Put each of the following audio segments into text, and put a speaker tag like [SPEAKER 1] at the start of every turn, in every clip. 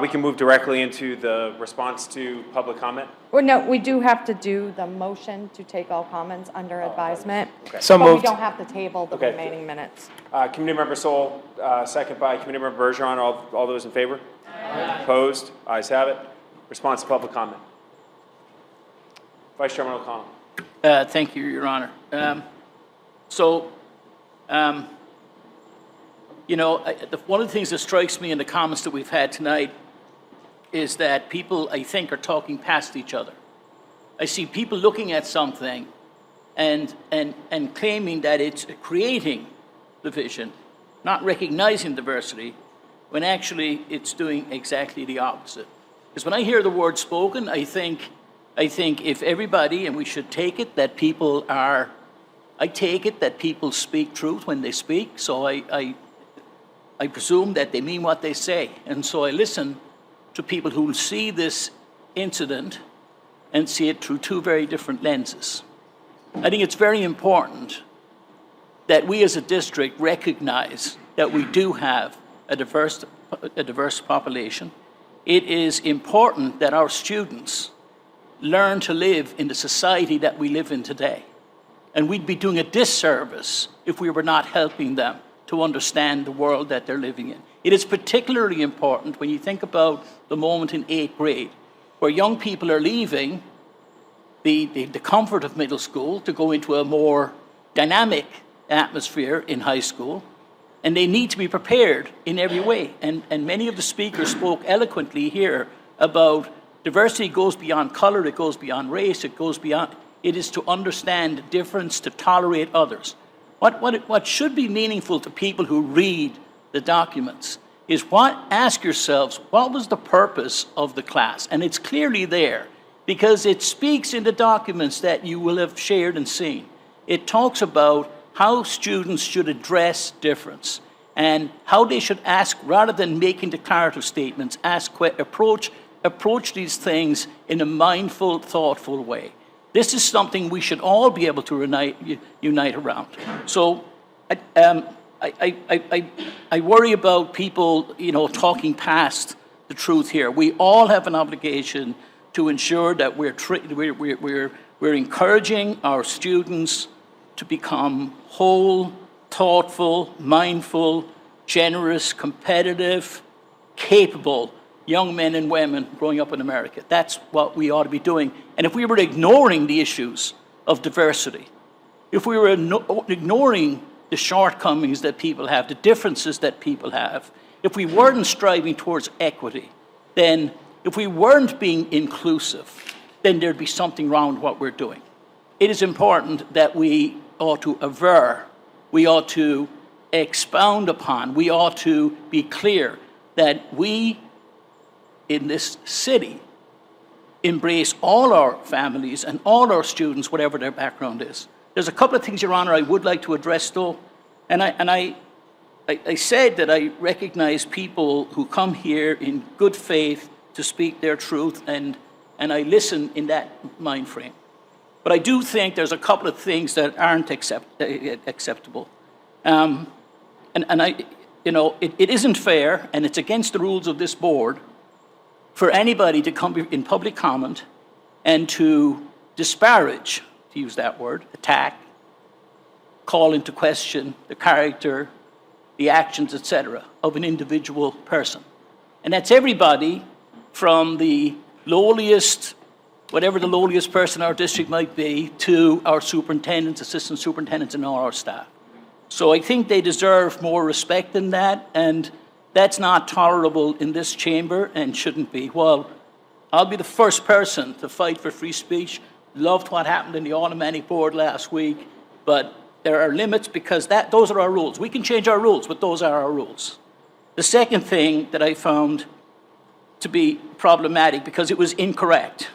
[SPEAKER 1] We can move directly into the response to public comment.
[SPEAKER 2] Well, no, we do have to do the motion to take all comments under advisement.
[SPEAKER 1] Okay.
[SPEAKER 3] So
[SPEAKER 2] But
[SPEAKER 3] moved.
[SPEAKER 2] we don't have to table the
[SPEAKER 1] Okay.
[SPEAKER 2] remaining minutes.
[SPEAKER 1] Committee Member Sol, second by Committee Member Bergeron. All those in favor? Aye. Opposed? Ayes have it. Response to public comment. Vice Chairman O'Connell.
[SPEAKER 4] Thank you, Your Honor. One of the things that strikes me in the comments that we've had tonight is that people, I think, are talking past each other. I see people looking at something and claiming that it's creating division, not recognizing diversity, when actually it's doing exactly the opposite. Because when I hear the word spoken, I think if everybody, and we should take it that people are, I take it that people speak truth when they speak, so I presume that they mean what they say. And so I listen to people who see this incident and see it through two very different lenses. I think it's very important that we as a district recognize that we do have a diverse population. It is important that our students learn to live in the society that we live in today. And we'd be doing a disservice if we were not helping them to understand the world that they're living in. It is particularly important when you think about the moment in 8th grade, where young people are leaving the comfort of middle school to go into a more dynamic atmosphere in high school, and they need to be prepared in every way. And many of the speakers spoke eloquently here about diversity goes beyond color, it goes beyond race, it is to understand the difference, to tolerate others. What should be meaningful to people who read the documents is ask yourselves, what was the purpose of the class? And it's clearly there, because it speaks in the documents that you will have shared and seen. It talks about how students should address difference and how they should ask, rather than making declarative statements, approach these things in a mindful, thoughtful way. This is something we should all be able to unite around. So I worry about people, talking past the truth here. We all have an obligation to ensure that we're encouraging our students to become whole, thoughtful, mindful, generous, competitive, capable young men and women growing up in America. That's what we ought to be doing. And if we were ignoring the issues of diversity, if we were ignoring the shortcomings that people have, the differences that people have, if we weren't striving towards equity, then if we weren't being inclusive, then there'd be something wrong with what we're doing. It is important that we ought to aver, we ought to expound upon, we ought to be clear that we in this city embrace all our families and all our students, whatever their background is. There's a couple of things, Your Honor, I would like to address, though. And I said that I recognize people who come here in good faith to speak their truth, and I listen in that mind frame. But I do think there's a couple of things that aren't acceptable. It isn't fair, and it's against the rules of this board, for anybody to come in public comment and to disparage, to use that word, attack, call into question the character, the actions, etc., of an individual person. And that's everybody from the lowliest, whatever the lowliest person in our district might be, to our superintendents, assistant superintendents, and all our staff. So I think they deserve more respect than that, and that's not tolerable in this chamber and shouldn't be. Well, I'll be the first person to fight for free speech. Loved what happened in the automatic board last week, but there are limits, because those are our rules. We can change our rules, but those are our rules. The second thing that I found to be problematic, because it was incorrect,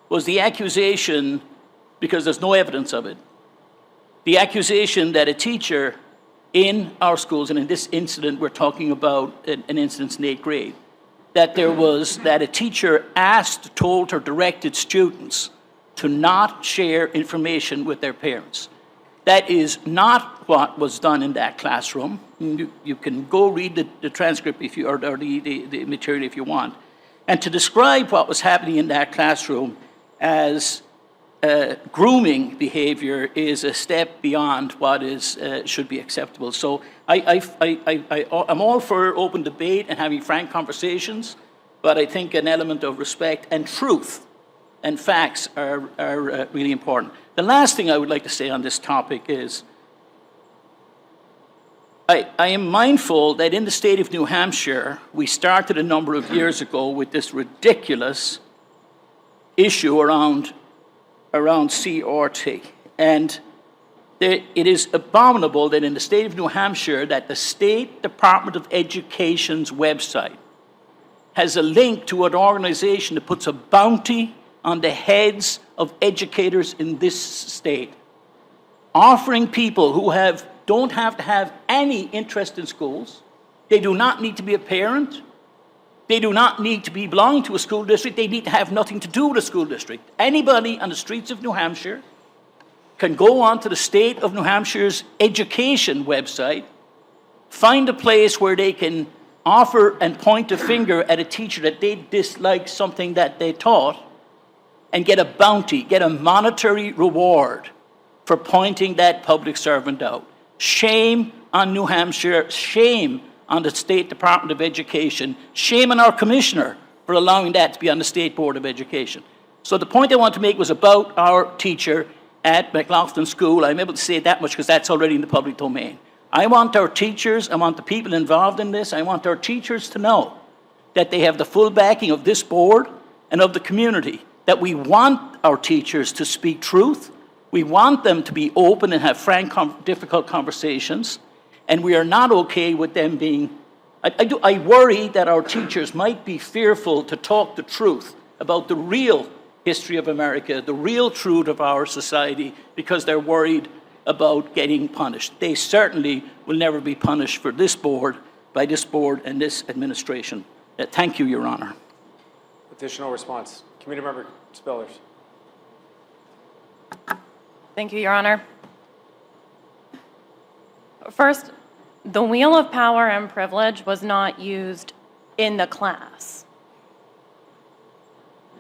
[SPEAKER 4] was the accusation, because there's no evidence of it, the accusation that a teacher in our schools, and in this incident we're talking about an incident in 8th grade, that a teacher told or directed students to not share information with their parents. That is not what was done in that classroom. You can go read the transcript if you, or the material if you want. And to describe what was happening in that classroom as grooming behavior is a step beyond what is should be acceptable. So I'm all for open debate and having frank conversations, but I think an element of respect and truth and facts are really important. The last thing I would like to say on this topic is I am mindful that in the state of New Hampshire, we started a number of years ago with this ridiculous issue around CRT. And it is abominable that in the state of New Hampshire that the State Department of Education's website has a link to an organization that puts a bounty on the heads of educators in this state, offering people who don't have to have any interest in schools. They do not need to be a parent. They do not need to be belonging to a school district. They need to have nothing to do with a school district. Anybody on the streets of New Hampshire can go onto the State of New Hampshire's education website, find a place where they can offer and point a finger at a teacher that they dislike something that they taught, and get a bounty, get a monetary reward for pointing that public servant out. Shame on New Hampshire, shame on the State Department of Education, shame on our commissioner for allowing that to be on the State Board of Education. So the point I want to make was about our teacher at McLaughlin School. I'm able to say that much because that's already in the public domain. I want our teachers, I want the people involved in this, I want our teachers to know that they have the full backing of this board and of the community, that we want our teachers to speak truth, we want them to be open and have frank, difficult conversations, and we are not okay with them being... I worry that our teachers might be fearful to talk the truth about the real history of America, the real truth of our society, because they're worried about getting punished. They certainly will never be punished for this board, by this board and this administration. Thank you, Your Honor.
[SPEAKER 1] Additional response. Committee Member Spillers.
[SPEAKER 3] Thank you, Your Honor. First, the wheel of power and privilege was not used in the class.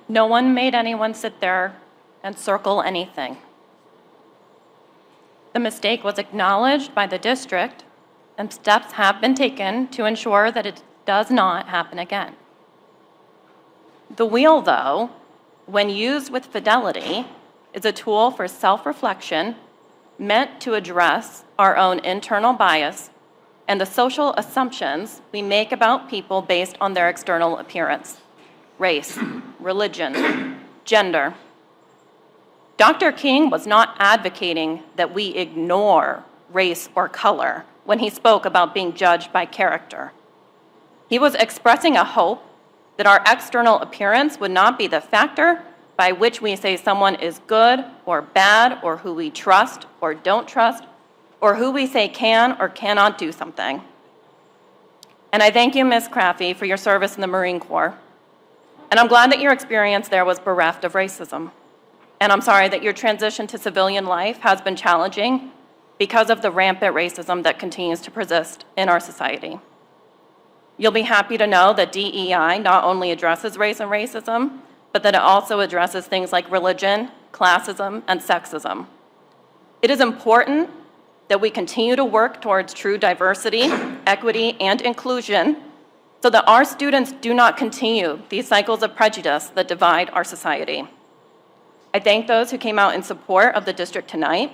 [SPEAKER 3] No one made anyone sit there and circle anything. The mistake was acknowledged by the district, and steps have been taken to ensure that it does not happen again. The wheel, though, when used with fidelity, is a tool for self-reflection meant to address our own internal bias and the social assumptions we make about people based on their external appearance, race, religion, gender. Dr. King was not advocating that we ignore race or color when he spoke about being judged by character. He was expressing a hope that our external appearance would not be the factor by which we say someone is good or bad, or who we trust or don't trust, or who we say can or cannot do something. And I thank you, Ms. Craffey, for your service in the Marine Corps. And I'm glad that your experience there was bereft of racism. And I'm sorry that your transition to civilian life has been challenging because of the rampant racism that continues to persist in our society. You'll be happy to know that DEI not only addresses race and racism, but that it also addresses things like religion, classism, and sexism. It is important that we continue to work towards true diversity, equity, and inclusion so that our students do not continue these cycles of prejudice that divide our society. I thank those who came out in support of the district tonight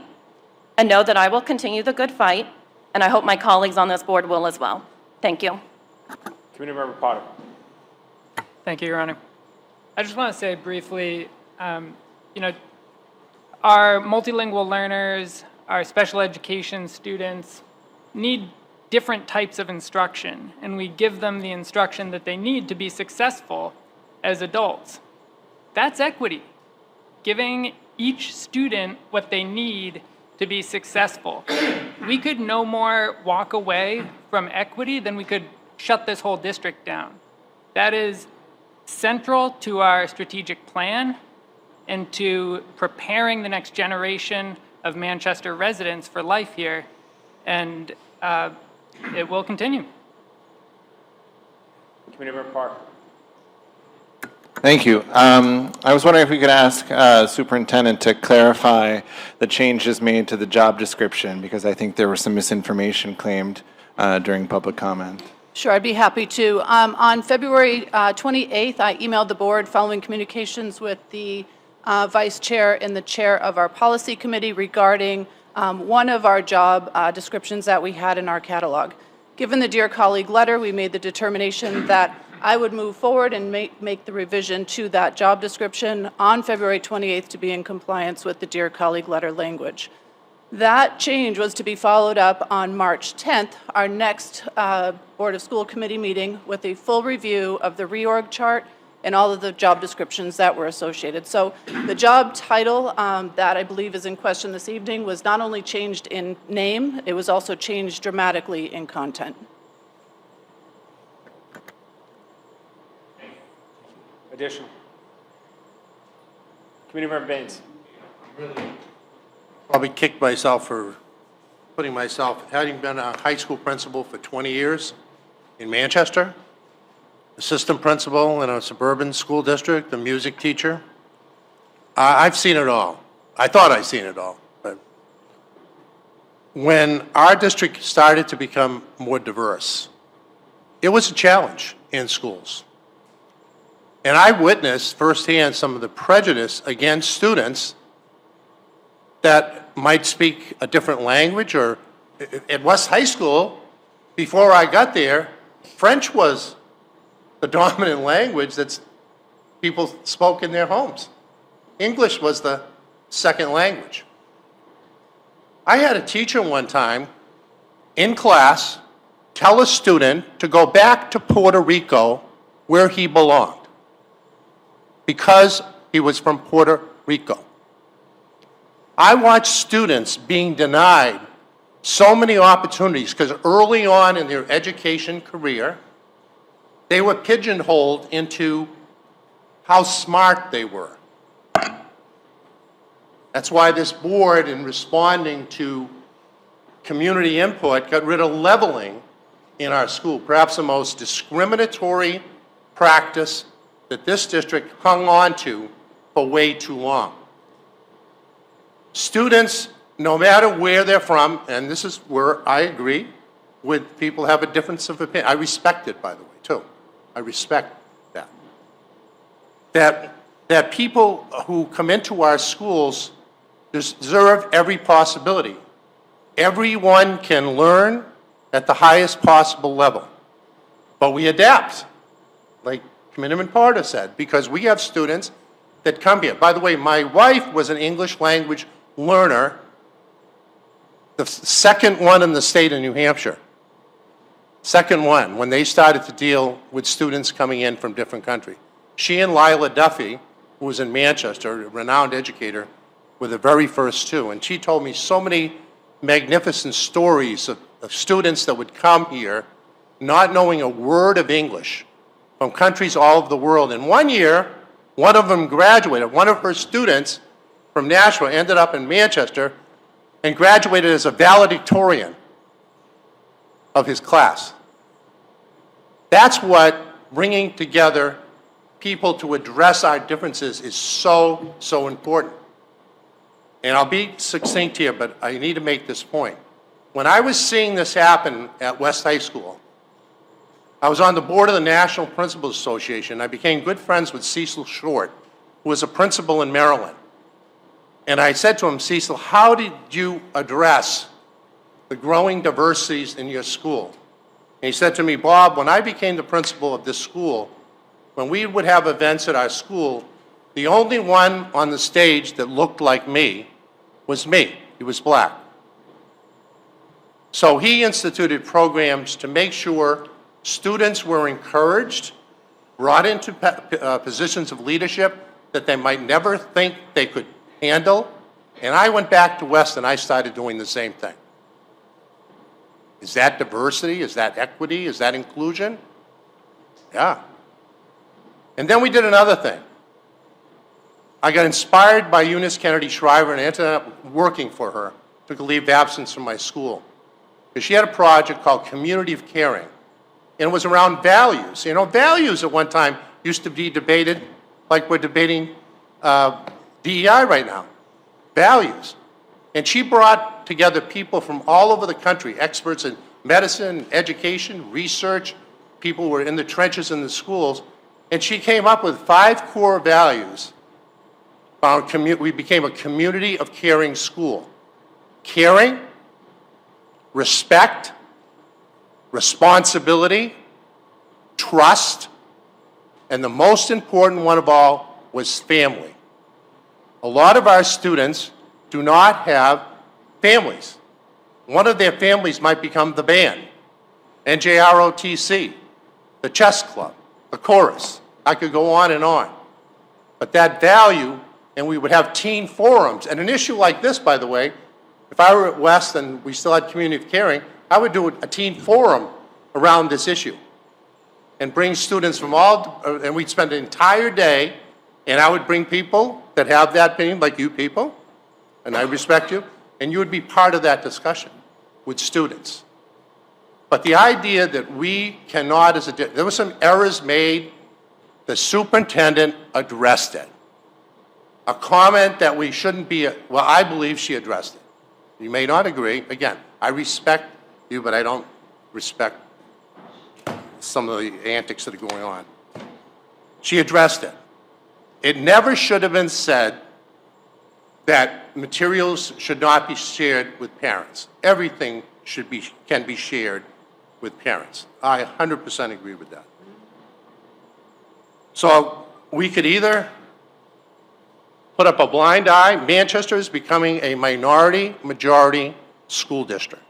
[SPEAKER 3] and know that I will continue the good fight, and I hope my colleagues on this board will as well. Thank you.
[SPEAKER 1] Committee Member Potter.
[SPEAKER 5] Thank you, Your Honor. I just want to say briefly, our multilingual learners, our special education students need different types of instruction, and we give them the instruction that they need to be successful as adults. That's equity, giving each student what they need to be successful. We could no more walk away from equity than we could shut this whole district down. That is central to our strategic plan and to preparing the next generation of Manchester residents for life here, and it will continue.
[SPEAKER 1] Committeemember Park.
[SPEAKER 6] Thank you. I was wondering if we could ask Superintendent to clarify the changes made to the job description, because I think there was some misinformation claimed during public comment.
[SPEAKER 7] Sure, I'd be happy to. On February 28th, I emailed the board following communications with the vice chair and the chair of our policy committee regarding one of our job descriptions that we had in our catalog. Given the Dear Colleague letter, we made the determination that I would move forward and make the revision to that job description on February 28th to be in compliance with the Dear Colleague letter language. That change was to be followed up on March 10th, our next Board of School Committee meeting, with a full review of the reorg chart and all of the job descriptions that were associated. So the job title that I believe is in question this evening was not only changed in name, it was also changed dramatically in content.
[SPEAKER 1] Additional. Committeemember Baines.
[SPEAKER 8] Probably kicked myself for putting myself, having been a high school principal for 20 years in Manchester, assistant principal in a suburban school district, a music teacher. I've seen it all. I thought I'd seen it all. But when our district started to become more diverse, it was a challenge in schools. And I witnessed firsthand some of the prejudice against students that might speak a different language. Or at West High School, before I got there, French was the dominant language that people spoke in their homes. English was the second language. I had a teacher one time in class tell a student to go back to Puerto Rico where he belonged, because he was from Puerto Rico. I watched students being denied so many opportunities because early on in their education career, they were pigeonholed into how smart they were. That's why this board, in responding to community input, got rid of leveling in our school, perhaps the most discriminatory practice that this district hung on to for way too long. Students, no matter where they're from, and this is where I agree with people have a difference of opinion. I respect it, by the way, too. I respect that. That people who come into our schools deserve every possibility. Everyone can learn at the highest possible level. But we adapt, like Committeeman Porter said, because we have students that come here. By the way, my wife was an English language learner, the second one in the state of New Hampshire. Second one, when they started to deal with students coming in from different countries. She and Lila Duffy, who was in Manchester, a renowned educator, were the very first two. And she told me so many magnificent stories of students that would come here not knowing a word of English from countries all over the world. And one year, one of them graduated. One of her students from Nashville ended up in Manchester and graduated as a valedictorian of his class. That's what bringing together people to address our differences is so, so important. And I'll be succinct here, but I need to make this point. When I was seeing this happen at West High School, I was on the board of the National Principals Association. I became good friends with Cecil Short, who was a principal in Maryland. And I said to him, Cecil, how did you address the growing diversities in your school? And he said to me, Bob, when I became the principal of this school, when we would have events at our school, the only one on the stage that looked like me was me. He was black. So he instituted programs to make sure students were encouraged, brought into positions of leadership that they might never think they could handle. And I went back to West and I started doing the same thing. Is that diversity? Is that equity? Is that inclusion? Yeah. And then we did another thing. I got inspired by Eunice Kennedy Shriver and ended up working for her. Took a leave of absence from my school. Because she had a project called Community of Caring. And it was around values. You know, values at one time used to be debated like we're debating DEI right now. Values. And she brought together people from all over the country, experts in medicine, education, research, people who were in the trenches in the schools, and she came up with 5 core values. We became a community of caring school. Caring, respect, responsibility, trust, and the most important one of all was family. A lot of our students do not have families. One of their families might become the band, NJROTC, the chess club, the chorus. I could go on and on. But that value, and we would have teen forums. And an issue like this, by the way, if I were at West and we still had community of caring, I would do a teen forum around this issue and bring students from all, and we'd spend an entire day, and I would bring people that have that opinion, like you people, and I respect you, and you would be part of that discussion with students. But the idea that we cannot, there were some errors made, the superintendent addressed it. A comment that we shouldn't be, well, I believe she addressed it. You may not agree. Again, I respect you, but I don't respect some of the antics that are going on. She addressed it. It never should have been said that materials should not be shared with parents. Everything can be shared with parents. I 100% agree with that. So we could either put up a blind eye. Manchester is becoming a minority-majority school district.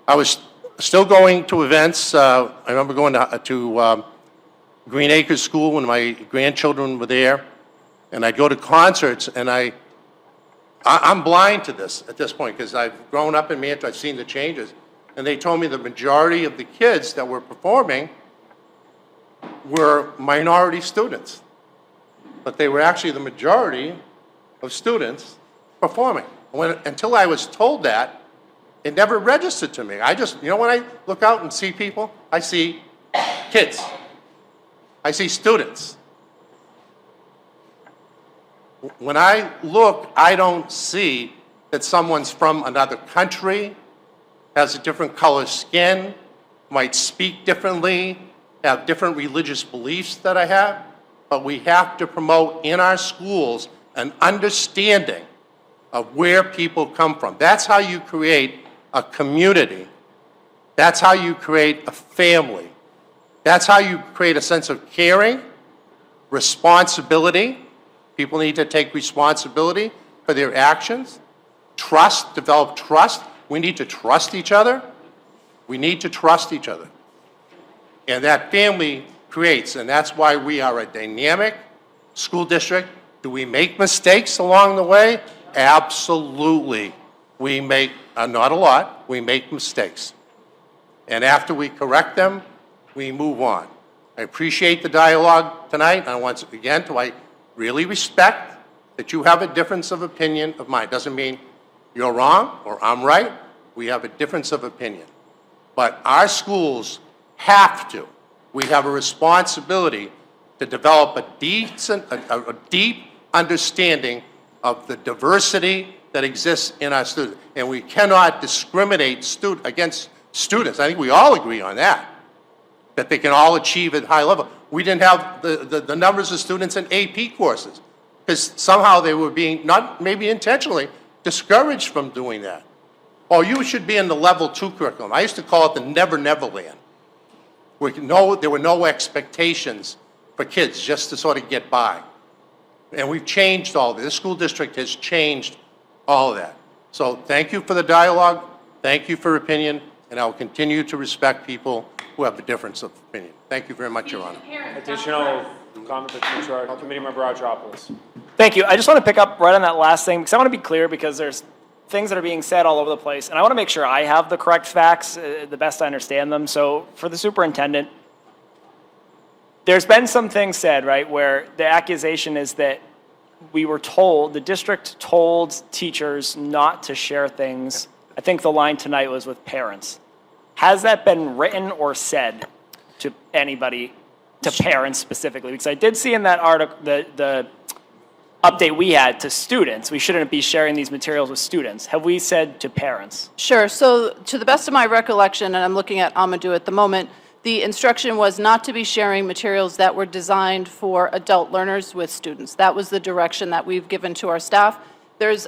[SPEAKER 8] I was still going to events. I remember going to Green Acres School when my grandchildren were there, and I'd go to concerts, and I'm blind to this at this point because I've grown up in Manchester. I've seen the changes, and they told me the majority of the kids that were performing were minority students, but they were actually the majority of students performing. Until I was told that, it never registered to me. I just, when I look out and see people, I see kids. I see students. When I look, I don't see that someone's from another country, has a different color skin, might speak differently, have different religious beliefs that I have, but we have to promote in our schools an understanding of where people come from. That's how you create a community. That's how you create a family. That's how you create a sense of caring, responsibility. People need to take responsibility for their actions. Trust, develop trust. We need to trust each other. We need to trust each other. And that family creates, and that's why we are a dynamic school district. Do we make mistakes along the way? Absolutely. We make, not a lot, we make mistakes. And after we correct them, we move on. I appreciate the dialogue tonight, and once again, I really respect that you have a difference of opinion of mine. Doesn't mean you're wrong or I'm right. We have a difference of opinion. But our schools have to. We have a responsibility to develop a deep understanding of the diversity that exists in our students. And we cannot discriminate against students. I think we all agree on that they can all achieve at high level. We didn't have the numbers of students in AP courses because somehow they were being, not maybe intentionally, discouraged from doing that. Oh, you should be in the level 2 curriculum. I used to call it the Never Never Land, where there were no expectations for kids just to sort of get by. And we've changed all this. This school district has changed all of that. So thank you for the dialogue. Thank you for your opinion. And I will continue to respect people who have a difference of opinion. Thank you very much, Your Honor.
[SPEAKER 1] Additional comment, Committee Member Rodgeropoulos.
[SPEAKER 9] Thank you. I just want to pick up right on that last thing because I want to be clear because there's things that are being said all over the place. And I want to make sure I have the correct facts, the best I understand them. So for the superintendent, there's been some things said, right, where the accusation is that we were told, the district told teachers not to share things. I think the line tonight was with parents. Has that been written or said to anybody, to parents specifically? Because I did see in that article, the update we had to students, we shouldn't be sharing these materials with students. Have we said to parents?
[SPEAKER 7] Sure. So to the best of my recollection, and I'm looking at Amadou at the moment, the instruction was not to be sharing materials that were designed for adult learners with students. That was the direction that we've given to our staff. There's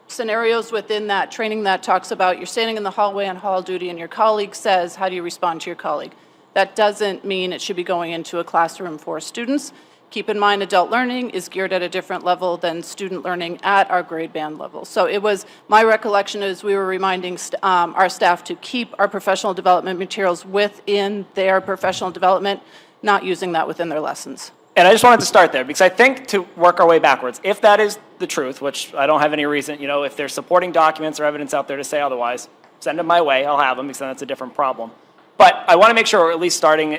[SPEAKER 7] scenarios within that training that talks about you're standing in the hallway on hall duty and your colleague says, how do you respond to your colleague? That doesn't mean it should be going into a classroom for students. Keep in mind, adult learning is geared at a different level than student learning at our grade band level. So it was, my recollection is we were reminding our staff to keep our professional development materials within their professional development, not using that within their lessons.
[SPEAKER 9] And I just wanted to start there because I think to work our way backwards, if that is the truth, which I don't have any reason, if there's supporting documents or evidence out there to say otherwise, send them my way, I'll have them because then that's a different problem. But I want to make sure we're at least starting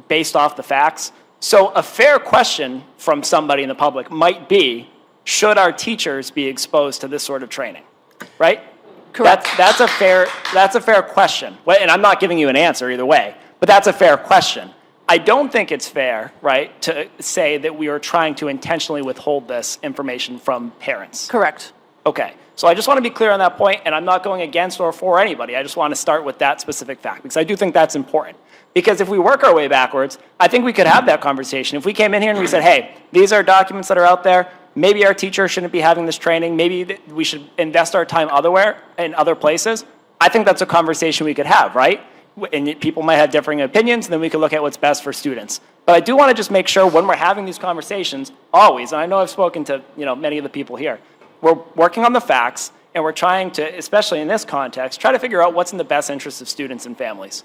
[SPEAKER 9] based off the facts. So a fair question from somebody in the public might be, should our teachers be exposed to this sort of training, right?
[SPEAKER 7] Correct.
[SPEAKER 9] That's a fair question. And I'm not giving you an answer either way, but that's a fair question. I don't think it's fair, right, to say that we are trying to intentionally withhold this information from parents.
[SPEAKER 7] Correct.
[SPEAKER 9] Okay, so I just want to be clear on that point, and I'm not going against or for anybody. I just want to start with that specific fact, because I do think that's important. Because if we work our way backwards, I think we could have that conversation. If we came in here and we said, hey, these are documents that are out there, maybe our teacher shouldn't be having this training, maybe we should invest our time elsewhere in other places, I think that's a conversation we could have, right? And people might have differing opinions, and then we could look at what's best for students. But I do want to just make sure when we're having these conversations, always, and I know I've spoken to many of the people here, we're working on the facts, and we're trying to, especially in this context, try to figure out what's in the best interest of students and families.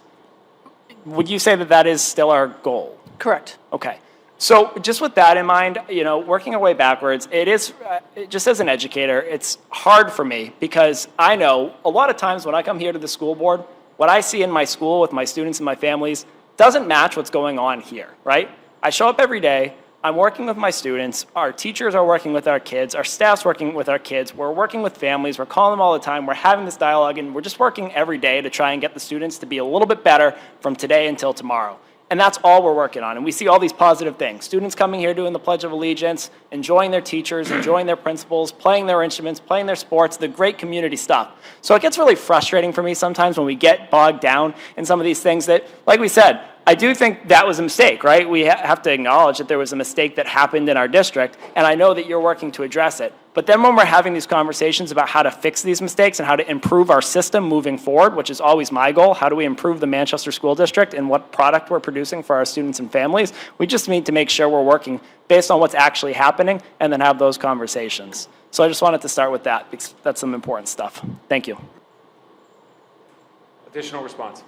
[SPEAKER 9] Would you say that that is still our goal?
[SPEAKER 7] Correct.
[SPEAKER 9] Okay. So just with that in mind, working our way backwards, it is, just as an educator, it's hard for me because I know a lot of times when I come here to the school board, what I see in my school with my students and my families doesn't match what's going on here, right? I show up every day, I'm working with my students, our teachers are working with our kids, our staff's working with our kids, we're working with families, we're calling them all the time, we're having this dialogue, and we're just working every day to try and get the students to be a little bit better from today until tomorrow. And that's all we're working on. And we see all these positive things. Students coming here doing the Pledge of Allegiance, enjoying their teachers, enjoying their principals, playing their instruments, playing their sports, the great community stuff. So it gets really frustrating for me sometimes when we get bogged down in some of these things that, like we said, I do think that was a mistake, right? We have to acknowledge that there was a mistake that happened in our district, and I know that you're working to address it. But then when we're having these conversations about how to fix these mistakes and how to improve our system moving forward, which is always my goal, how do we improve the Manchester School District and what product we're producing for our students and families, we just need to make sure we're working based on what's actually happening and then have those conversations. So I just wanted to start with that because that's some important stuff. Thank you.
[SPEAKER 1] Additional response.